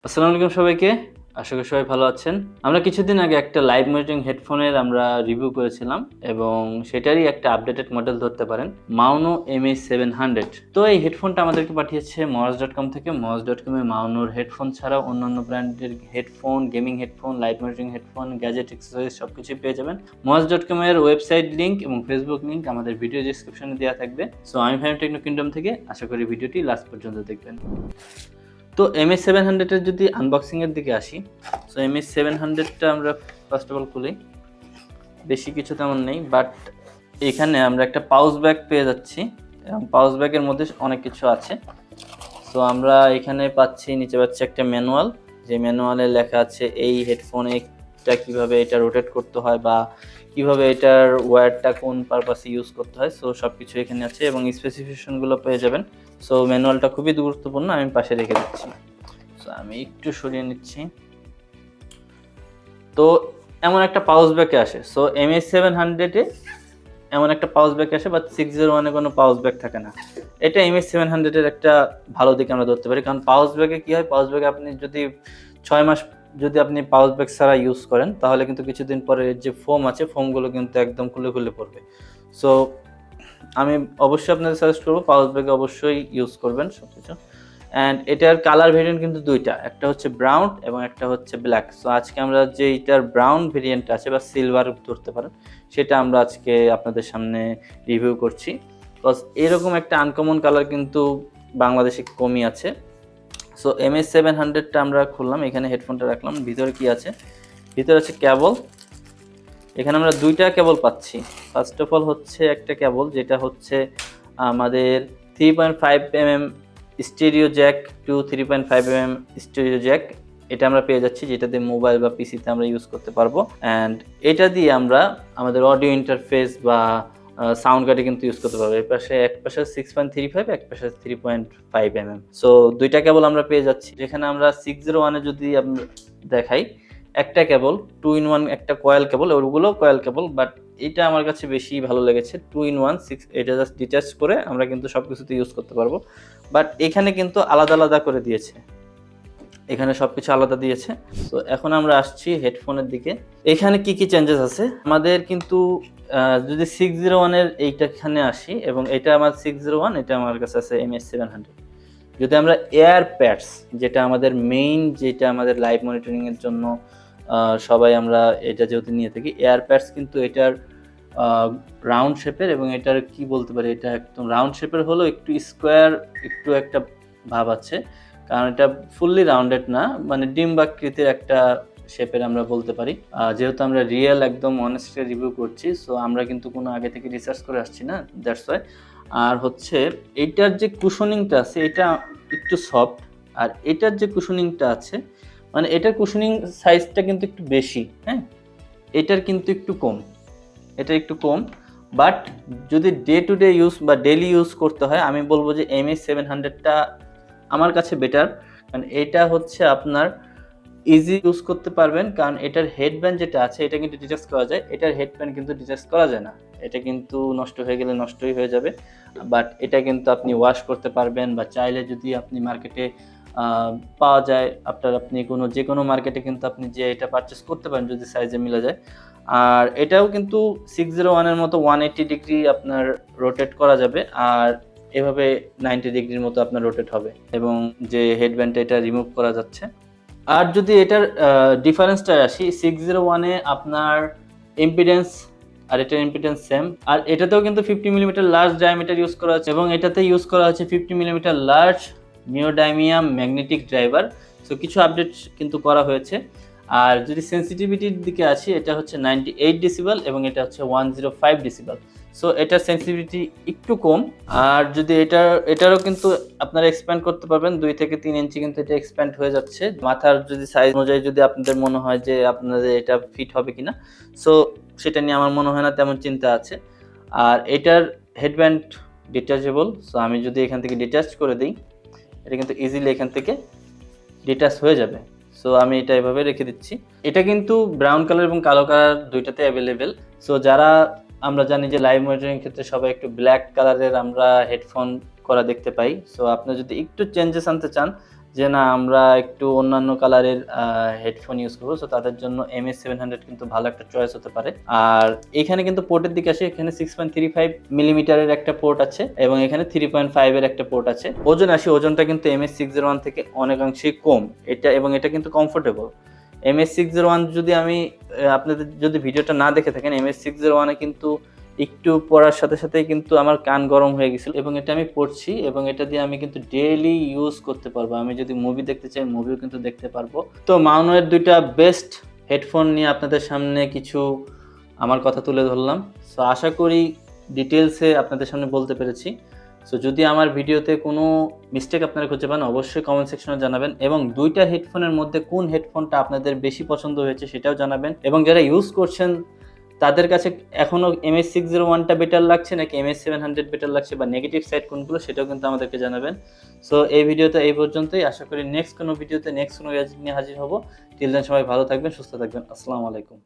আসসালামু আলাইকুম সবাইকে। আশা করি সবাই ভালো আছেন। আমরা কিছুদিন আগে একটা লাইভ মনিটরিং হেডফোনের রিভিউ করেছিলাম এবং সেটারই একটা আপডেটেড মডেল ধরতে পারেন, মাউনো MH700। তো এই হেডফোনটা আমাদেরকে পাঠিয়েছে moj.com থেকে। moj.com এ মাউনোর হেডফোন ছাড়াও অন্যান্য ব্র্যান্ডের headphone, gaming headphone, live monitoring headphone, gadget, accessories সবকিছুই পেয়ে যাবেন। moj.com এর ওয়েবসাইট লিংক এবং ফেসবুক লিংক আমাদের ভিডিও ডেসক্রিপশনে দেওয়া থাকবে। সো আমি ফাহিম টেকনো কিংডম থেকে, আশা করি ভিডিওটি লাস্ট পর্যন্ত দেখবেন। তো MH700 এর যদি আনবক্সিং এর দিকে আসি, সো MH700টা আমরা ফার্স্ট অফ অল খুলি। বেশি কিছু তেমন নেই, বাট এখানে আমরা একটা পাউচ ব্যাগ পেয়ে যাচ্ছি এবং পাউচ ব্যাগের মধ্যে অনেক কিছু আছে। সো আমরা এখানে নিচে পাচ্ছি একটা ম্যানুয়াল, যে ম্যানুয়ালে লেখা আছে এই হেডফোনে কিভাবে এটা রোটেট করতে হয় বা কিভাবে এটার ওয়্যারটা কোন পারপাসে ইউজ করতে হয়। সো সব কিছু এখানে আছে এবং স্পেসিফিকেশনগুলো পেয়ে যাবেন। সো ম্যানুয়ালটা খুবই গুরুত্বপূর্ণ, আমি পাশে রেখে দিচ্ছি। সো আমি একটু সরিয়ে নিচ্ছি। তো এমন একটা পাউচ ব্যাগে আসে। সো MH700 এমন একটা পাউচ ব্যাগ আসে, বাট 601 কোনো পাউচ ব্যাগ থাকে না। এটা MH700 একটা ভালো দিক আমরা ধরতে পারি, কারণ পাউচ ব্যাগে কি হয়, পাউচ ব্যাগে আপনি যদি 6 মাস যদি আপনি পাউচ ব্যাগ ছাড়া ইউজ করেন, তাহলে কিন্তু কিছুদিন পরে যে ফোম আছে, ফোমগুলো কিন্তু একদম খুলে খুলে পড়বে। সো আমি অবশ্যই আপনাদের সাজেস্ট করবো পাউচ ব্যাগে অবশ্যই ইউজ করবেন সবকিছু। অ্যান্ড এটার কালার ভেরিয়েন্ট কিন্তু দুইটা, একটা হচ্ছে ব্রাউন এবং একটা হচ্ছে ব্ল্যাক। সো আজকে আমরা যে এটার ব্রাউন ভেরিয়েন্ট আছে বা সিলভার ধরতে পারেন, সেটা আমরা আজকে আপনাদের সামনে রিভিউ করছি। বিকজ এরকম একটা আনকমন কালার কিন্তু বাংলাদেশে কমই আছে। সো MH700টা আমরা খুললাম, এখানে হেডফোনটা রাখলাম। ভিতরে কি আছে? ভিতরে আছে কেবল। এখানে আমরা দুইটা কেবল পাচ্ছি। ফার্স্ট অফ অল হচ্ছে একটা কেবল, যেটা হচ্ছে আমাদের 3.5mm stereo jack to 3.5mm stereo jack. এটা আমরা পেয়ে যাচ্ছি, যেটা দিয়ে মোবাইল বা পিসিতে আমরা ইউজ করতে পারবো। অ্যান্ড এটা দিয়ে আমরা আমাদের অডিও ইন্টারফেস বা সাউন্ড কার্ডে কিন্তু ইউজ করতে পারবো। এক পাশে 6.35, এক পাশে 3.5mm। সো দুইটা কেবল আমরা পেয়ে যাচ্ছি। যেখানে আমরা 601-এ যদি আমরা দেখাই, একটা কেবল 2-in-1, একটা কয়েল কেবল, ওগুলো কয়েল কেবল, বাট এটা আমার কাছে বেশি ভালো লেগেছে। 2-in-1 এটা জাস্ট ডিটাচ করে আমরা কিন্তু সব কিছুতে ইউজ করতে পারবো। বাট এখানে কিন্তু আলাদা আলাদা করে দিয়েছে, এখানে সবকিছু আলাদা দিয়েছে। তো এখন আমরা আসছি হেডফোনের দিকে। এখানে কি কি চেঞ্জেস আছে আমাদের কিন্তু, যদি 601-এর এইটাখানে আসি, এবং এটা আমার 601, এটা আমার কাছে আছে MH700। যদি আমরা এয়ার প্যাডস, যেটা আমাদের মেইন, যেটা আমাদের লাইভ মনিটরিং এর জন্য সবাই আমরা এটা যেহেতু নিয়ে থাকি, এয়ার প্যাডস কিন্তু এটার রাউন্ড শেপের, এবং এটার কি বলতে পারি, এটা একদম রাউন্ড শেপের হলো একটু স্কোয়ার, একটু একটা ভাব আছে, কারণ এটা ফুললি রাউন্ডেড না, মানে ডিম্বাকৃতির একটা শেপের আমরা বলতে পারি। যেহেতু আমরা রিয়েল একদম অনেস্টলি রিভিউ করছি, সো আমরা কিন্তু কোনো আগে থেকে রিসার্চ করে আসছি না, দ্যাটস ওয়াই। আর হচ্ছে এইটার যে কুশনিংটা আছে, এটা একটু সফট, আর এটার যে কুশনিংটা আছে, মানে এটার কুশনিং সাইজটা কিন্তু একটু বেশি, হ্যাঁ, এটার কিন্তু একটু কম, এটা একটু কম। বাট যদি ডে টু ডে ইউজ বা ডেলি ইউজ করতে হয়, আমি বলবো যে MH700টা আমার কাছে বেটার, কারণ এটা হচ্ছে আপনার ইজি ইউজ করতে পারবেন, কারণ এটার হেডব্যান্ড যেটা আছে, এটা কিন্তু ডিটাচ করা যায়, এটার হেডব্যান্ড কিন্তু ডিটাচ করা যায় না। এটা কিন্তু নষ্ট হয়ে গেলে নষ্টই হয়ে যাবে, বাট এটা কিন্তু আপনি ওয়াশ করতে পারবেন, বা চাইলে যদি আপনি মার্কেটে পাওয়া যায়, আপনি যে কোনো মার্কেটে কিন্তু আপনি যে এটা পারচেস করতে পারেন যদি সাইজে মিলে যায়। আর এটাও কিন্তু 601-এর মতো 180 ডিগ্রি আপনার রোটেট করা যাবে, আর এভাবে 90 ডিগ্রির মতো আপনার রোটেট হবে, এবং যে হেডব্যান্ডটা এটা রিমুভ করা যাচ্ছে। আর যদি এটার ডিফারেন্সটা আসি, 601-এ আপনার ইম্পিডেন্স আর এটার ইম্পিডেন্স সেম, আর এটাতেও কিন্তু 50mm লার্জ ডায়ামিটার ইউজ করা হচ্ছে, এবং এটাতে ইউজ করা হচ্ছে 50mm large neodymium magnetic driver. So কিছু আপডেট কিন্তু করা হয়েছে। আর যদি সেন্সিটিভিটির দিকে আসি, এটা হচ্ছে 98 ডেসিবেল এবং এটা হচ্ছে 105 ডেসিবেল। সো এটার সেন্সিটিভিটি একটু কম। আর যদি এটারও কিন্তু আপনারা এক্সপ্যান্ড করতে পারবেন, 2 থেকে 3 ইঞ্চি কিন্তু এটা এক্সপ্যান্ড হয়ে যাচ্ছে মাথার যদি সাইজ অনুযায়ী, যদি আপনাদের মনে হয় যে আপনাদের এটা ফিট হবে কিনা। সো সেটা নিয়ে আমার মনে হয় না তেমন চিন্তা আছে। আর এটার হেডব্যান্ড ডিটাচেবল। সো আমি যদি এখান থেকে ডিটাচ করে দিই, এটা কিন্তু ইজিলি এখান থেকে ডিটাচ হয়ে যাবে। সো আমি এটা এভাবে রেখে দিচ্ছি। এটা কিন্তু ব্রাউন কালার এবং কালো কালার দুইটাতে অ্যাভেলেবেল। সো আমরা জানি যে লাইভ মনিটরিং ক্ষেত্রে সবাই একটু ব্ল্যাক কালারের আমরা হেডফোন করা দেখতে পাই। সো আপনি যদি একটু চেঞ্জেস আনতে চান, যে না আমরা একটু অন্যান্য কালারের হেডফোন ইউজ করবো, সো তাদের জন্য MS700 কিন্তু ভালো একটা চয়েস হতে পারে। আর এখানে কিন্তু পোর্টের দিকে আসে, এখানে 6.35 মিলিমিটারের একটা পোর্ট আছে এবং এখানে 3.5 এর একটা পোর্ট আছে। ওজন আসি, ওজনটা কিন্তু MS601 থেকে অনেকাংশেই কম এটা, এবং এটা কিন্তু কমফোর্টেবল। MS601 যদি আমি আপনাদের যদি ভিডিওটা না দেখে থাকেন, MS601 কিন্তু একটু পড়ার সাথে সাথেই কিন্তু আমার কান গরম হয়ে গেছিল, এবং এটা আমি পড়ছি এবং এটা দিয়ে আমি কিন্তু ডেইলি ইউজ করতে পারবো। আমি যদি মুভি দেখতে চাই মুভিও কিন্তু দেখতে পারবো। তো মাউনোয়ের দুইটা বেস্ট হেডফোন নিয়ে আপনাদের সামনে কিছু আমার কথা তুলে ধরলাম। সো আশা করি ডিটেলসে আপনাদের সামনে বলতে পেরেছি। সো যদি আমার ভিডিওতে কোনো মিস্টেক আপনারা খুঁজে পান অবশ্যই কমেন্ট সেকশনে জানাবেন, এবং দুইটা হেডফোনের মধ্যে কোন হেডফোনটা আপনাদের বেশি পছন্দ হয়েছে সেটাও জানাবেন। এবং যারা ইউজ করছেন তাদের কাছে এখনো MS601টা বেটার লাগছে নাকি MS700 বেটার লাগছে, বা নেগেটিভ সাইড কোনগুলো সেটাও কিন্তু আমাদেরকে জানাবেন। সো এই ভিডিওতে এই পর্যন্তই। আশা করি নেক্সট কোনো ভিডিওতে নেক্সট কোনো গ্যাজেট নিয়ে হাজির হব। টিল দেন সবাই ভালো থাকবেন, সুস্থ থাকবেন। আসসালামু আলাইকুম।